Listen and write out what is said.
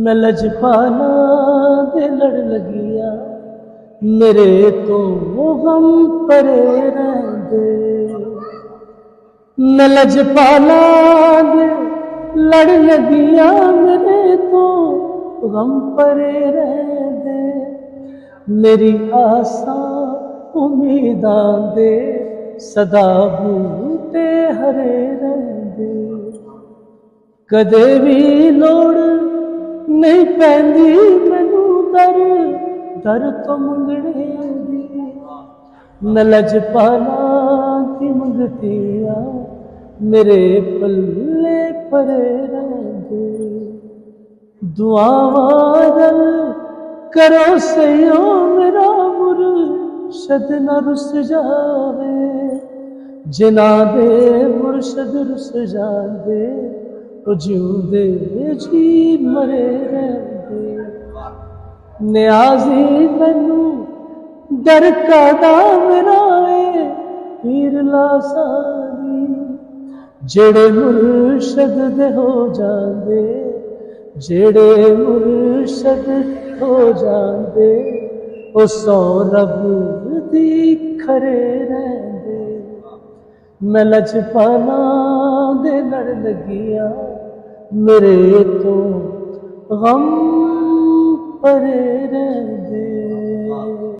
मैं लजपाना दे लड़ लगिया मेरे तो गम परे रहंदे। मैं लजपाना दे लड़ लगिया मेरे तो गम परे रहंदे। मेरी आसा उम्मीदां दे सदा बूटे हरे रहंदे। कदे भी लोड़ नहीं पैंदी मैनू दर दर तो मंगणे दी। मैं लजपाना की मंगतिया मेरे पल्ले परे रहंदे। दुआवां रल करो सयो मेरा मुर्शद ना रुस जावे। जिन्हां दे मुर्शद रुस जांदे ओ जिउंदे जी मरे रहंदे। नियाज़ी मैनू डर कादा मेरा ए पीर लासानी। जेड़े मुर्शद दे हो जांदे जेड़े मुर्शद हो जांदे ओ सौ रब दी खरे रहंदे। मैं लजपाना दे लड़ लगिया मेरे तो गम परे रहंदे।